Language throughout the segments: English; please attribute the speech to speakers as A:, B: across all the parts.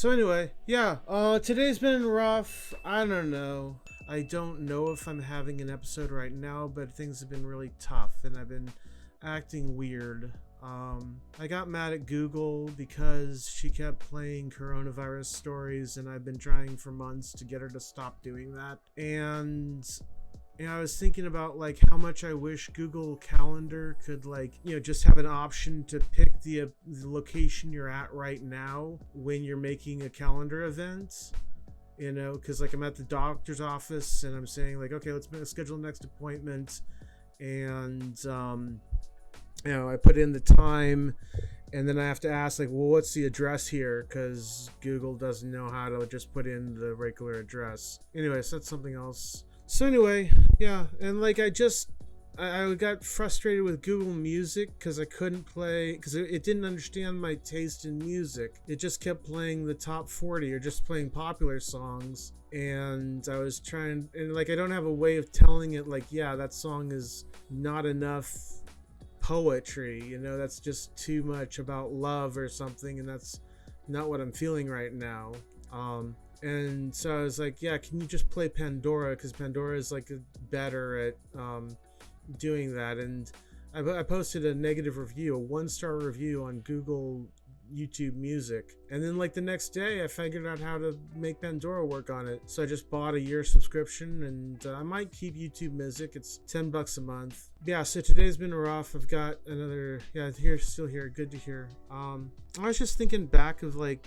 A: So anyway, yeah, today's been rough. I don't know. I don't know if I'm having an episode right now, but things have been really tough and I've been acting weird. I got mad at Google because she kept playing coronavirus stories and I've been trying for months to get her to stop doing that. And I was thinking about like how much I wish Google Calendar could just have an option to pick the location you're at right now when you're making a calendar event. Because like I'm at the doctor's office and I'm saying like, okay, let's schedule the next appointment, and I put in the time, and then I have to ask like, well, what's the address here? Because Google doesn't know how to just put in the regular address. Anyways, that's something else. So anyway, yeah, and like I got frustrated with Google Music because I couldn't play, because it didn't understand my taste in music. It just kept playing the top 40 or just playing popular songs. And I was trying, and like I don't have a way of telling it like, yeah, that song is not enough poetry, that's just too much about love or something, and that's not what I'm feeling right now. And so I was like, yeah, can you just play Pandora? Because Pandora is like better at doing that. And I posted a negative review, a 1-star review on Google YouTube Music. And then like the next day I figured out how to make Pandora work on it. So I just bought a year subscription, and I might keep YouTube Music. It's $10 a month. Yeah, so today's been rough. I've got another, still here. Good to hear. I was just thinking back of like,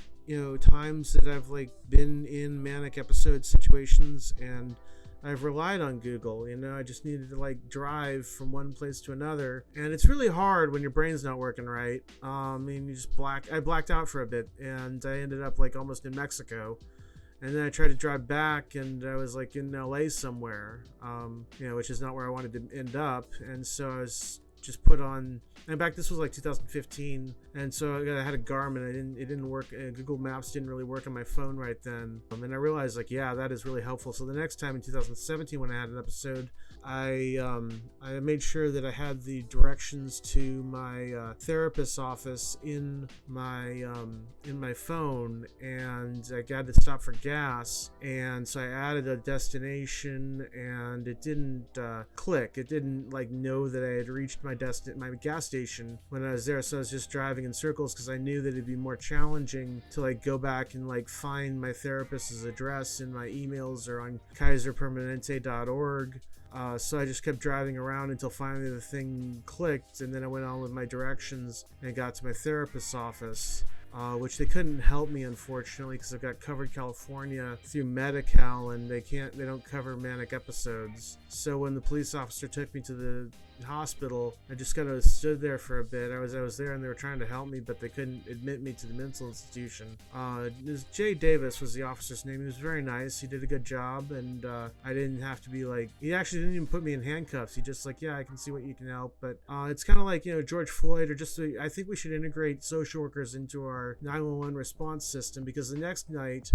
A: times that I've like been in manic episode situations and I've relied on Google. I just needed to like drive from one place to another, and it's really hard when your brain's not working right. I blacked out for a bit, and I ended up like almost in Mexico, and then I tried to drive back, and I was like in LA somewhere, which is not where I wanted to end up, and so I was just put on, and back, this was like 2015, and so I had a Garmin. It didn't work. Google Maps didn't really work on my phone right then, and I realized like, yeah, that is really helpful. So the next time in 2017 when I had an episode, I made sure that I had the directions to my therapist's office in my phone, and I got to stop for gas, and so I added a destination, and it didn't click. It didn't like know that I had reached my gas station when I was there. So I was just driving in circles because I knew that it'd be more challenging to like go back and like find my therapist's address in my emails or on kaiserpermanente.org. So I just kept driving around until finally the thing clicked, and then I went on with my directions and got to my therapist's office, which they couldn't help me, unfortunately, because I've got Covered California through Medi-Cal, and they don't cover manic episodes. So when the police officer took me to the hospital, I just kind of stood there for a bit. I was there, and they were trying to help me, but they couldn't admit me to the mental institution. Jay Davis was the officer's name. He was very nice. He did a good job, and I didn't have to be like, he actually didn't even put me in handcuffs. He just like, yeah, I can see what you can help. But it's kind of like, George Floyd, or just I think we should integrate social workers into our 911 response system, because the next night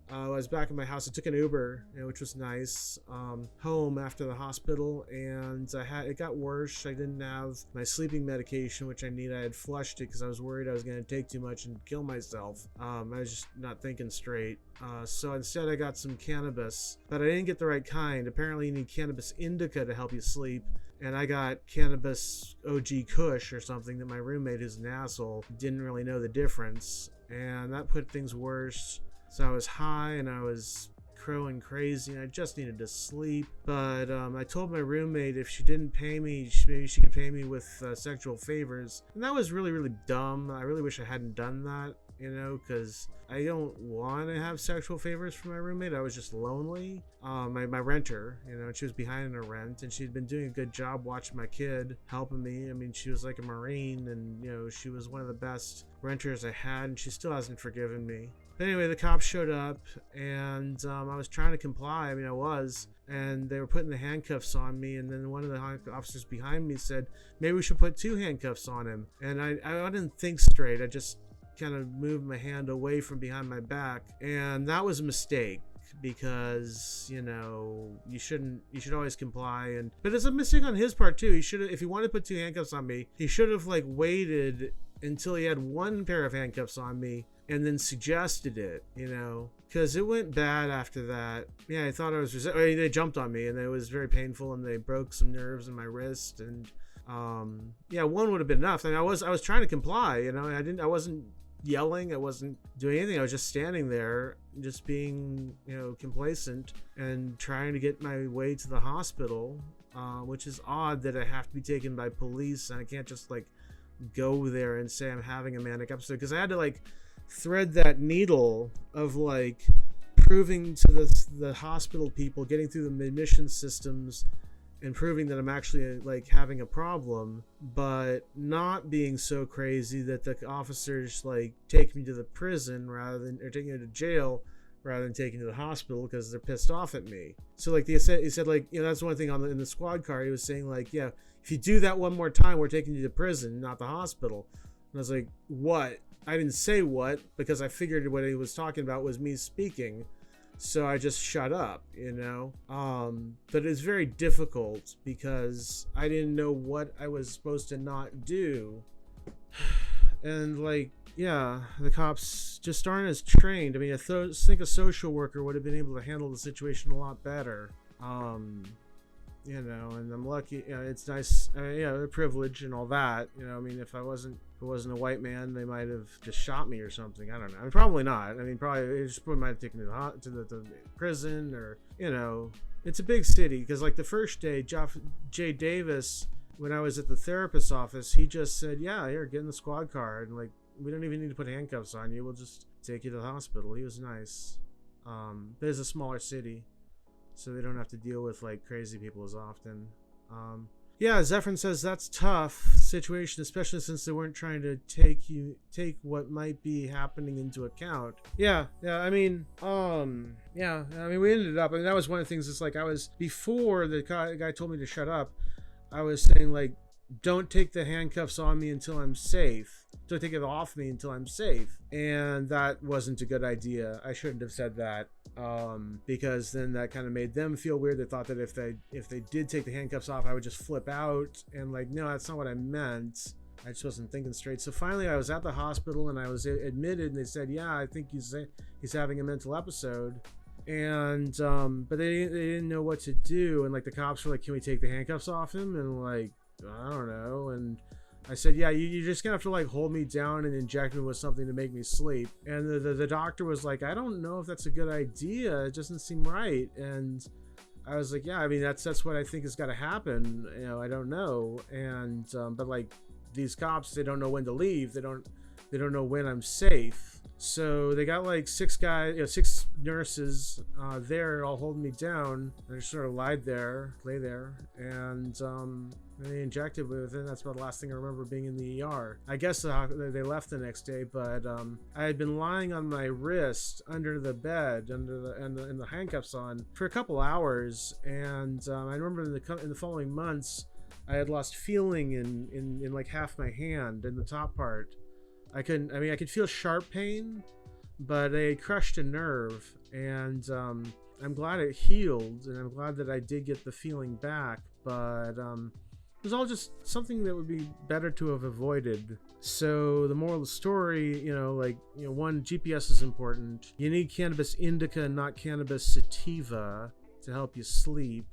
A: I was back in my house. I took an Uber, which was nice, home after the hospital, and it got worse. I didn't have my sleeping medication, which I need. I had flushed it because I was worried I was going to take too much and kill myself. I was just not thinking straight. So instead I got some cannabis, but I didn't get the right kind. Apparently you need cannabis indica to help you sleep, and I got cannabis OG Kush or something that my roommate, who's an asshole, didn't really know the difference, and that put things worse. So I was high and I was crowing crazy, and I just needed to sleep. But I told my roommate if she didn't pay me, maybe she could pay me with sexual favors. And that was really, really dumb. I really wish I hadn't done that, because I don't want to have sexual favors from my roommate. I was just lonely. My renter, she was behind in her rent, and she'd been doing a good job watching my kid, helping me. I mean, she was like a Marine, and, she was one of the best renters I had, and she still hasn't forgiven me. But anyway, the cops showed up, and I was trying to comply. I was, and they were putting the handcuffs on me, and then one of the officers behind me said, maybe we should put 2 handcuffs on him. And I didn't think straight. I just kind of moved my hand away from behind my back, and that was a mistake, because you should always comply. But it's a mistake on his part too. He should have, if he wanted to put 2 handcuffs on me, he should have like waited until he had one pair of handcuffs on me and then suggested it, because it went bad after that. Yeah, I thought I was they jumped on me and it was very painful and they broke some nerves in my wrist, and yeah, one would have been enough. I mean, I was trying to comply, I wasn't yelling, I wasn't doing anything. I was just standing there, just being, complacent and trying to get my way to the hospital, which is odd that I have to be taken by police and I can't just like go there and say I'm having a manic episode, because I had to like thread that needle of like proving to the hospital people, getting through the admission systems and proving that I'm actually like having a problem, but not being so crazy that the officers like take me to the prison or take me to jail rather than taking me to the hospital because they're pissed off at me. So like he said like, that's one thing in the squad car. He was saying like, yeah, if you do that one more time, we're taking you to prison, not the hospital. And I was like, what? I didn't say what, because I figured what he was talking about was me speaking. So I just shut up, but it's very difficult because I didn't know what I was supposed to not do. And like, yeah, the cops just aren't as trained. I mean, I think a social worker would have been able to handle the situation a lot better. And I'm lucky. It's nice. A privilege and all that. I mean, if it wasn't a white man, they might have just shot me or something. I don't know. I mean, probably not. I mean, probably they just might have taken me to the prison, or it's a big city. Because like the first day, Jay Davis, when I was at the therapist's office, he just said, "Yeah, here, get in the squad car, and like we don't even need to put handcuffs on you. We'll just take you to the hospital." He was nice. There's a smaller city, so they don't have to deal with like crazy people as often. Yeah, Zephyrin says that's tough situation, especially since they weren't trying to take what might be happening into account. Yeah. I mean, we ended up. I mean, that was one of the things. It's like before the guy told me to shut up, I was saying like, don't take the handcuffs on me until I'm safe. Don't take it off me until I'm safe. And that wasn't a good idea. I shouldn't have said that, because then that kind of made them feel weird. They thought that if they did take the handcuffs off, I would just flip out. And like, no, that's not what I meant. I just wasn't thinking straight. So finally, I was at the hospital and I was admitted, and they said, yeah, I think he's having a mental episode. And but they didn't know what to do. And like the cops were like, can we take the handcuffs off him? And like, I don't know. And I said, yeah, you're just gonna have to like hold me down and inject me with something to make me sleep. And the doctor was like, I don't know if that's a good idea. It doesn't seem right. And I was like, yeah, I mean, that's what I think has got to happen. I don't know. And but like these cops, they don't know when to leave. They don't know when I'm safe. So they got like six nurses there all holding me down. I just sort of lay there, and they injected me with it. That's about the last thing I remember being in the ER. I guess they left the next day, but I had been lying on my wrist under the bed, and the handcuffs on for a couple hours, and I remember in the following months, I had lost feeling in like half my hand in the top part. I could feel sharp pain, but they had crushed a nerve, and I'm glad it healed, and I'm glad that I did get the feeling back, but it was all just something that would be better to have avoided. So the moral of the story, one, GPS is important. You need cannabis indica, not cannabis sativa, to help you sleep.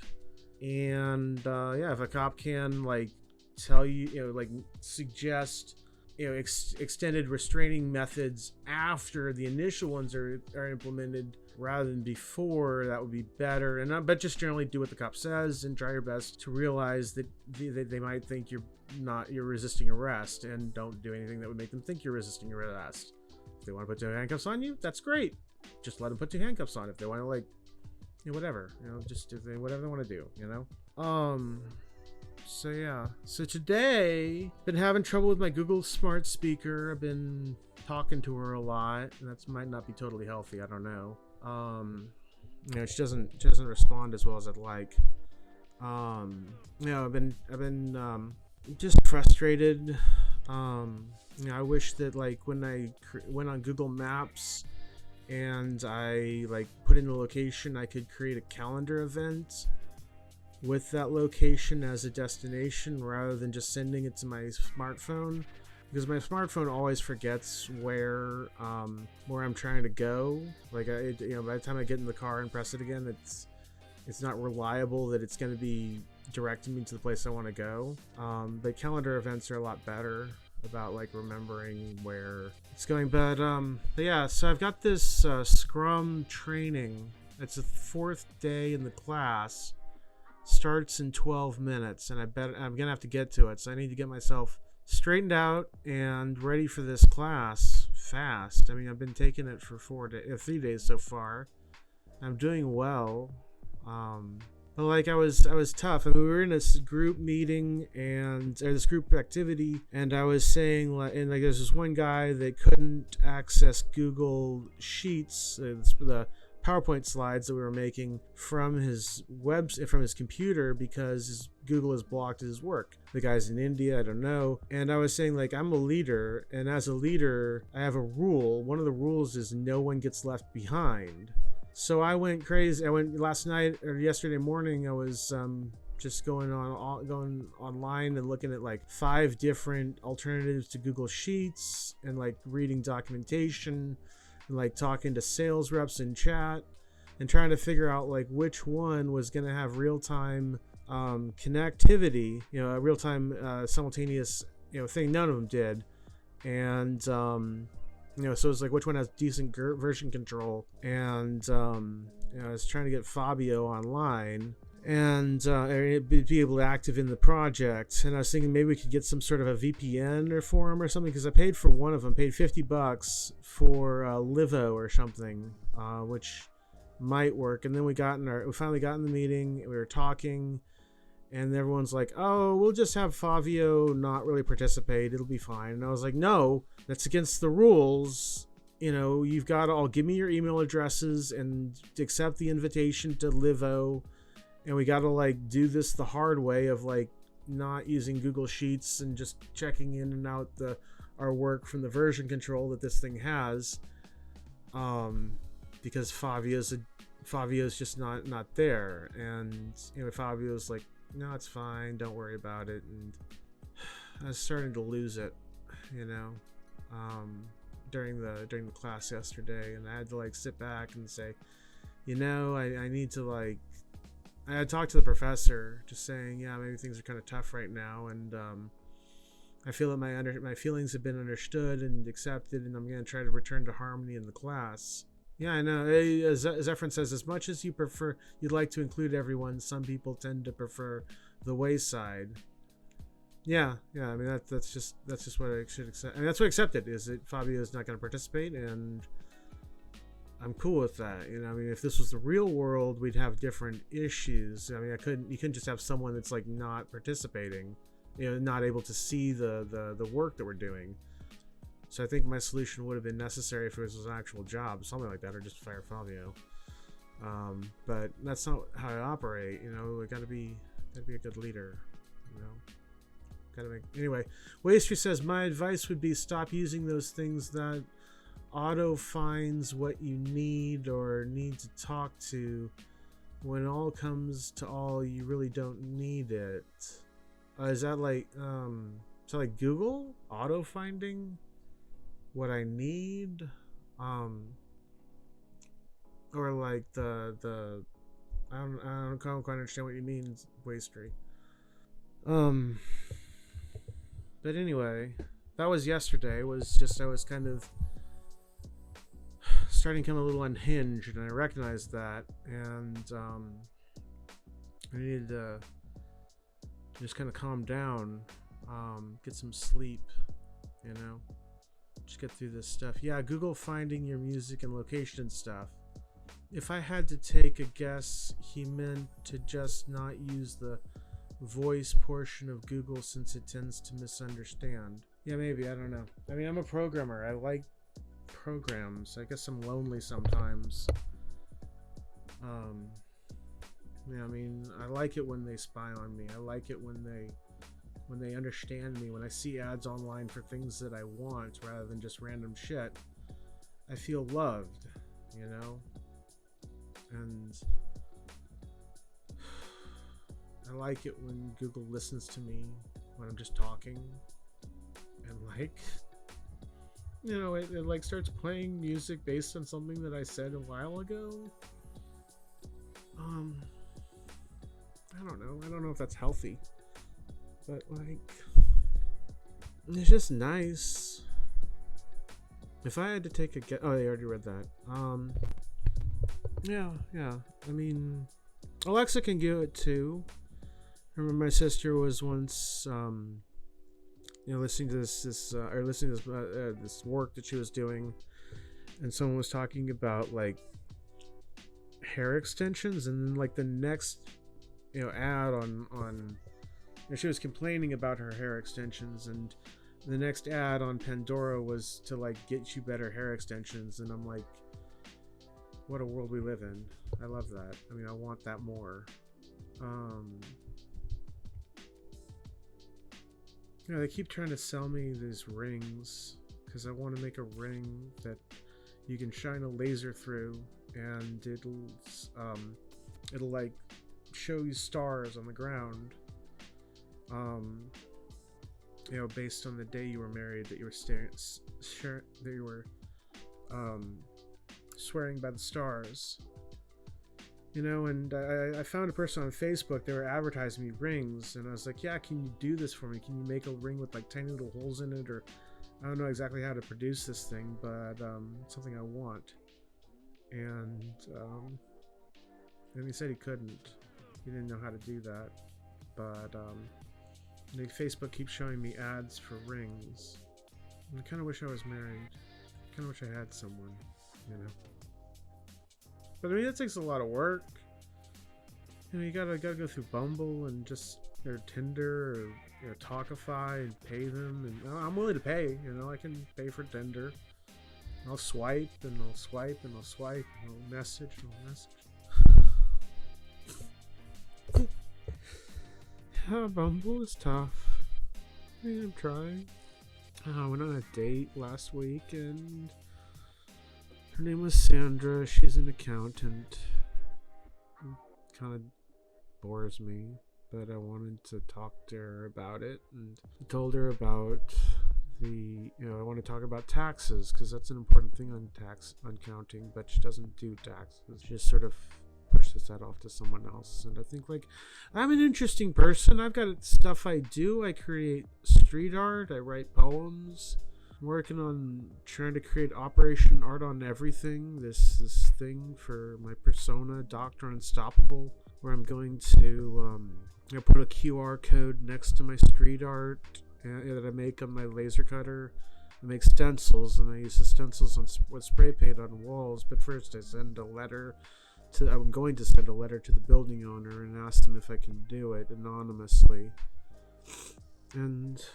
A: And if a cop can like tell you, suggest extended restraining methods after the initial ones are implemented rather than before, that would be better. And but just generally do what the cop says and try your best to realize that they might think you're resisting arrest, and don't do anything that would make them think you're resisting arrest. If they want to put two handcuffs on you, that's great. Just let them put two handcuffs on. If they want to whatever, just whatever they want to do, So yeah, so today been having trouble with my Google Smart Speaker. I've been talking to her a lot, and that might not be totally healthy. I don't know. She doesn't respond as well as I'd like. I've been just frustrated. I wish that like when I went on Google Maps and I like put in the location, I could create a calendar event with that location as a destination rather than just sending it to my smartphone. because my smartphone always forgets where I'm trying to go. Like by the time I get in the car and press it again, it's not reliable that it's going to be directing me to the place I want to go. But calendar events are a lot better about like remembering where it's going. But yeah, so I've got this Scrum training. It's the 4th day in the class. Starts in 12 minutes, and I bet I'm gonna have to get to it. So I need to get myself straightened out and ready for this class fast. I mean, I've been taking it for 3 days so far. I'm doing well. But like I was tough. I mean, we were in this group meeting or this group activity, and I was saying and there's this one guy that couldn't access Google Sheets, the PowerPoint slides that we were making from his computer because Google has blocked his work. The guy's in India, I don't know. And I was saying, like, I'm a leader, and as a leader, I have a rule. One of the rules is no one gets left behind. So I went crazy. I went last night or yesterday morning. I was just going online and looking at like 5 different alternatives to Google Sheets and like reading documentation and like talking to sales reps in chat and trying to figure out like which one was going to have real-time connectivity, a real-time simultaneous thing. None of them did. And so it's like which one has decent version control. And I was trying to get Fabio online and be able to active in the project. And I was thinking maybe we could get some sort of a VPN for him or something, because I paid for one of them, paid $50 for Livo or something, which might work. And then we finally got in the meeting, we were talking, and everyone's like, oh, we'll just have Fabio not really participate, it'll be fine. And I was like, no, that's against the rules. You've got to all give me your email addresses and accept the invitation to Livo. And we got to like do this the hard way of like not using Google Sheets and just checking in and out our work from the version control that this thing has. Because Fabio's just not there. And Fabio's like, no, it's fine, don't worry about it. And I was starting to lose it, during the class yesterday, and I had to like sit back and say, I need to like, I had talked to the professor, just saying, yeah, maybe things are kind of tough right now, and I feel that my feelings have been understood and accepted, and I'm going to try to return to harmony in the class. Yeah, I know. As Zephyrin says, as much as you'd like to include everyone, some people tend to prefer the wayside. Yeah. I mean, that's just what I should accept. I mean, that's what I accepted, is that Fabio is not going to participate, and I'm cool with that. I mean, if this was the real world, we'd have different issues. I mean, you couldn't just have someone that's like not participating, not able to see the work that we're doing. So I think my solution would have been necessary if it was an actual job, something like that, or just fire Fabio. But that's not how I operate. I gotta be a good leader. Anyway, Wastrey says, my advice would be stop using those things that auto finds what you need or need to talk to. When all comes to all, you really don't need it. Is that like Google auto finding what I need? Or like the I don't quite understand what you mean, Wastrey. But anyway, that was yesterday. I was kind of starting to become a little unhinged, and I recognized that, and I needed to just kind of calm down, get some sleep, just get through this stuff. Yeah, Google finding your music and location stuff. If I had to take a guess, he meant to just not use the voice portion of Google since it tends to misunderstand. Yeah, maybe, I don't know. I mean, I'm a programmer. I like programs. I guess I'm lonely sometimes. I mean, I like it when they spy on me. I like it when they understand me. When I see ads online for things that I want rather than just random shit, I feel loved, and I like it when Google listens to me when I'm just talking, and like, it like starts playing music based on something that I said a while ago. I don't know. I don't know if that's healthy, but like, it's just nice. If I had to take a guess, oh, I already read that. Yeah. I mean, Alexa can do it too. I remember my sister was once, listening to this work that she was doing, and someone was talking about like hair extensions, and then like the next, ad on she was complaining about her hair extensions, and the next ad on Pandora was to like get you better hair extensions, and I'm like, what a world we live in. I love that. I mean, I want that more. They keep trying to sell me these rings because I want to make a ring that you can shine a laser through, and it'll like show you stars on the ground. Based on the day you were married, that you were swearing by the stars. And I found a person on Facebook. They were advertising me rings, and I was like, yeah, can you do this for me? Can you make a ring with like tiny little holes in it? Or I don't know exactly how to produce this thing, but it's something I want. And he said he couldn't. He didn't know how to do that. But Facebook keeps showing me ads for rings. And I kind of wish I was married. I kind of wish I had someone, But I mean, that takes a lot of work. You gotta go through Bumble and just or Tinder or Talkify and pay them. And I'm willing to pay. I can pay for Tinder. I'll swipe and I'll swipe and I'll swipe and I'll message and I'll message. Bumble is tough. I mean, I'm trying. I went on a date last week, and her name was Sandra. She's an accountant. Kind of bores me, but I wanted to talk to her about it, and I told her about I want to talk about taxes because that's an important thing on counting, but she doesn't do taxes. She just sort of pushes that off to someone else. And I think like I'm an interesting person. I've got stuff I do. I create street art. I write poems. I'm working on trying to create Operation Art on Everything. This thing for my persona, Dr. Unstoppable, where I'm going to put a QR code next to my street art that I make on my laser cutter. I make stencils, and I use the stencils with spray paint on walls. But first, I'm going to send a letter to the building owner and ask them if I can do it anonymously. And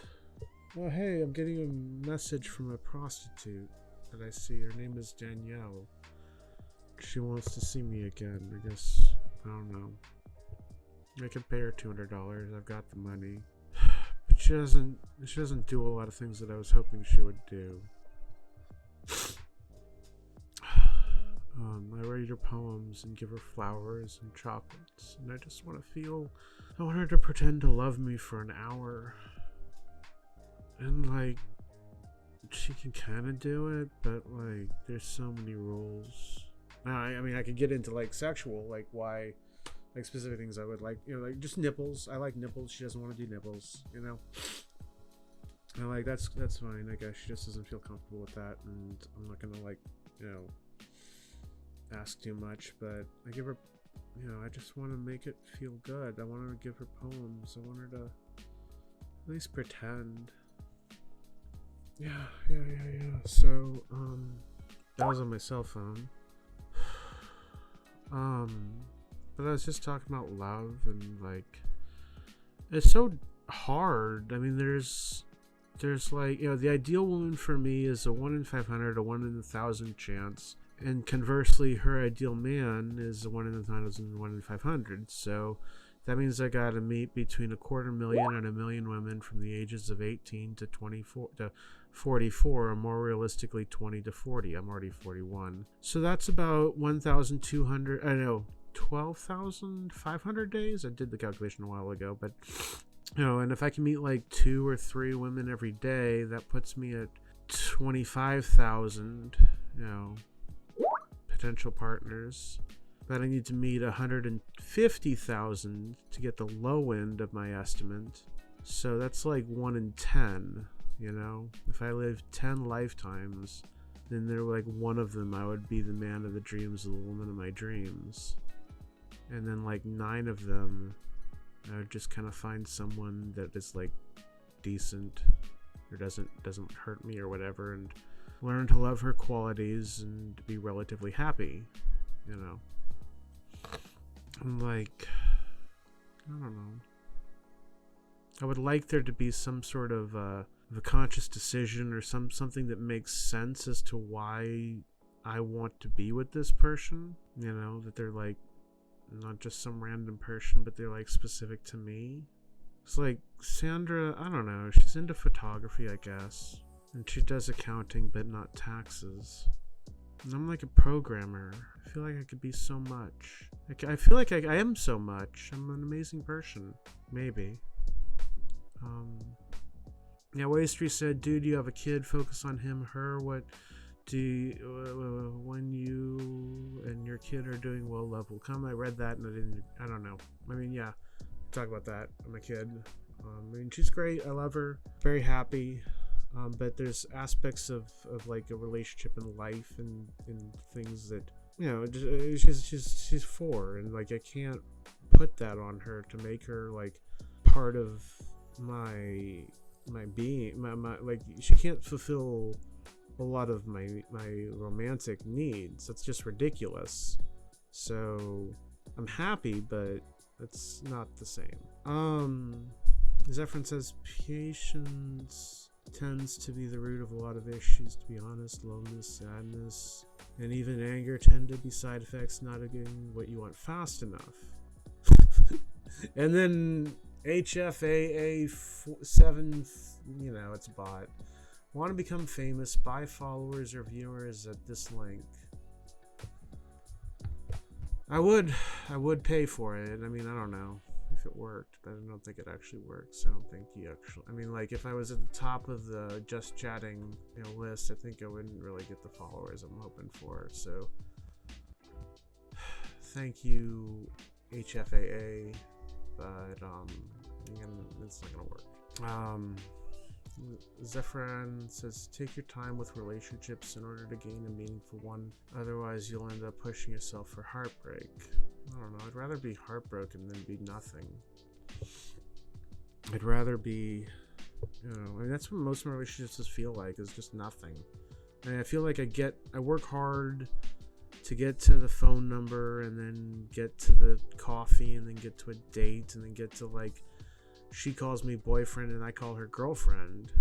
A: well, hey, I'm getting a message from a prostitute that I see. Her name is Danielle. She wants to see me again. I guess, I don't know. I can pay her $200. I've got the money. But she doesn't do a lot of things that I was hoping she would do. I write her poems and give her flowers and chocolates, and I just want her to pretend to love me for an hour. And like, she can kind of do it, but like, there's so many rules. I mean, I could get into like sexual, like why, like specific things I would like, like just nipples. I like nipples. She doesn't want to do nipples, And like, that's fine. I guess she just doesn't feel comfortable with that, and I'm not gonna like, ask too much. But I give her, I just want to make it feel good. I want her to give her poems. I want her to at least pretend. Yeah. So, that was on my cell phone. But I was just talking about love, and like, it's so hard. I mean, there's like, the ideal woman for me is a 1 in 500, a 1 in 1,000 chance. And conversely, her ideal man is a 1 in 1,000, 1 in 500. So that means I gotta meet between 250,000 and 1 million women from the ages of 18 to 24 to 44, or more realistically 20 to 40. I'm already 41. So that's about 12,500 days. I did the calculation a while ago, but And if I can meet like 2 or 3 women every day, that puts me at 25,000, potential partners. But I need to meet 150,000 to get the low end of my estimate. So that's like 1 in 10, If I live 10 lifetimes, then there like one of them I would be the man of the dreams of the woman of my dreams. And then like 9 of them, I would just kind of find someone that is like decent or doesn't hurt me or whatever, and learn to love her qualities and be relatively happy, I'm like, I don't know. I would like there to be some sort of a conscious decision or something that makes sense as to why I want to be with this person. That they're like not just some random person, but they're like specific to me. It's like Sandra, I don't know, she's into photography, I guess, and she does accounting but not taxes. And I'm like a programmer. I feel like I could be so much. I feel like I am so much. I'm an amazing person. Maybe. Yeah, Waystry said, dude, you have a kid, focus on him, her, what do you, when you and your kid are doing well, love will come. I read that and I don't know. I mean, yeah, talk about that. I'm a kid. She's great. I love her. Very happy. But there's aspects of like a relationship in life and things that, she's 4, and like I can't put that on her to make her like part of my being, my like she can't fulfill a lot of my romantic needs. That's just ridiculous. So I'm happy, but it's not the same. Zephyrin says patience tends to be the root of a lot of issues, to be honest. Loneliness, sadness, and even anger tend to be side effects not getting what you want fast enough. And then HFAA7, it's a bot. Want to become famous? Buy followers or viewers at this link. I would pay for it. I mean, I don't know if it worked, but I don't think it actually works. I don't think you actually. I mean, like if I was at the top of the just chatting list, I think I wouldn't really get the followers I'm hoping for. So, thank you, HFAA, but again, it's not gonna work. Zephyrin says, take your time with relationships in order to gain a meaningful one. Otherwise, you'll end up pushing yourself for heartbreak. I don't know. I'd rather be heartbroken than be nothing. I'd rather be, that's what most relationships feel like, is just nothing. And I feel like I work hard to get to the phone number, and then get to the coffee, and then get to a date, and then get to like, she calls me boyfriend and I call her girlfriend.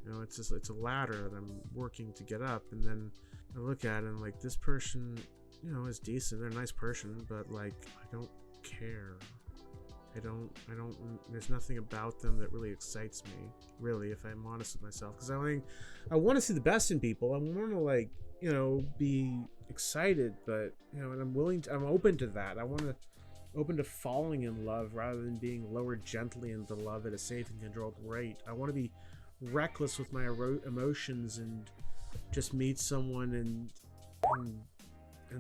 A: It's a ladder that I'm working to get up, and then I look at it and like, this person, is decent. They're a nice person, but like, I don't care. I don't, there's nothing about them that really excites me, really, if I'm honest with myself. Because I want to see the best in people. I want to like, be excited, but, and I'm open to that. Open to falling in love rather than being lowered gently into love at a safe and controlled rate. I want to be reckless with my emotions and just meet someone and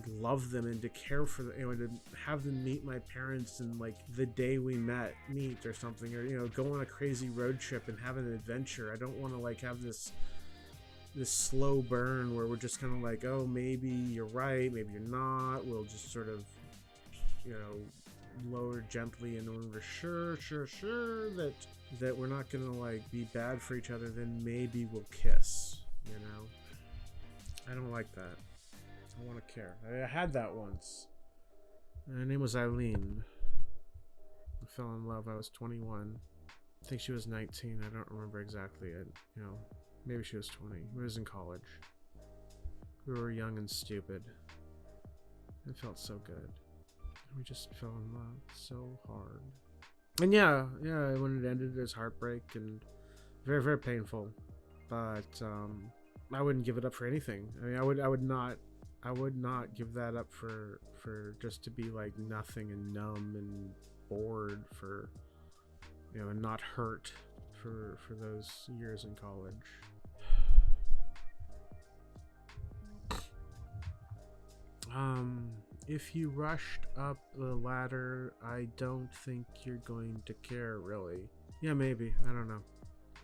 A: love them, and to care for them, to have them meet my parents and like the day we meet or something, or go on a crazy road trip and have an adventure. I don't want to like have this slow burn where we're just kind of like, oh, maybe you're right, maybe you're not. We'll just sort of lower gently in order to sure that we're not gonna like be bad for each other, then maybe we'll kiss. I don't like that. I want to care. I had that once. Her name was Eileen. I fell in love. I was 21. I think she was 19. I don't remember exactly. Maybe she was 20. We was in college. We were young and stupid. It felt so good. We just fell in love so hard. And yeah, when it ended, it was heartbreak and very, very painful. But I wouldn't give it up for anything. I mean, I would not give that up for just to be like nothing and numb and bored for you know, and not hurt for those years in college. If you rushed up the ladder, I don't think you're going to care, really. Yeah, maybe. I don't know.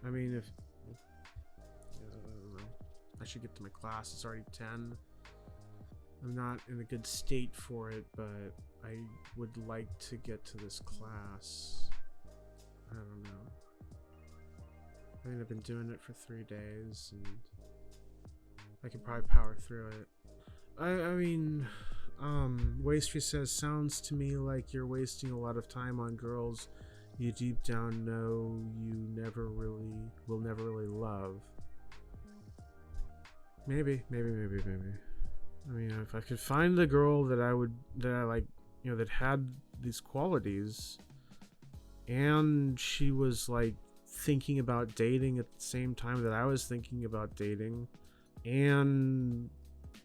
A: I mean, if I don't know. I should get to my class. It's already 10. I'm not in a good state for it, but I would like to get to this class. I don't know. I mean, I've been doing it for 3 days, and I could probably power through it. I mean, Wastry says, sounds to me like you're wasting a lot of time on girls you deep down know you will never really love. Maybe. I mean, if I could find a girl that I like, you know, that had these qualities, and she was like thinking about dating at the same time that I was thinking about dating, and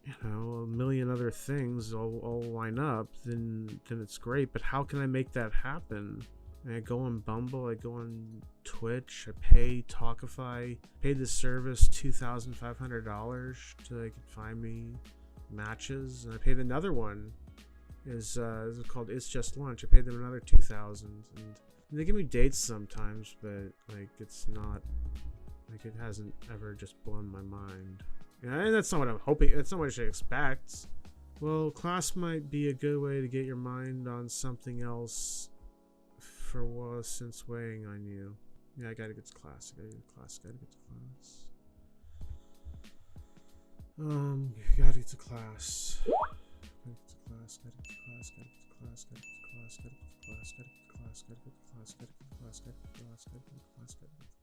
A: you know, a million other things all line up, then it's great. But how can I make that happen? I go on Bumble, I go on Twitch, I pay Talkify, paid the service $2,500 so they could find me matches, and I paid another one. Is called It's Just Lunch. I paid them another $2,000, and they give me dates sometimes, but like it's not like it hasn't ever just blown my mind. Yeah, and that's not what I'm hoping. That's not what I should expect. Well, class might be a good way to get your mind on something else for a while since weighing on you. Yeah, I gotta get to class. Gotta get to class. Gotta get to class. Gotta get to class. Gotta get to class. Gotta get to class. Gotta get to class. Gotta get to class. Gotta get to class. Gotta get to class. Gotta get to class. Gotta get to class. Gotta get to class. Gotta get to class. Gotta get to class. Gotta get to class.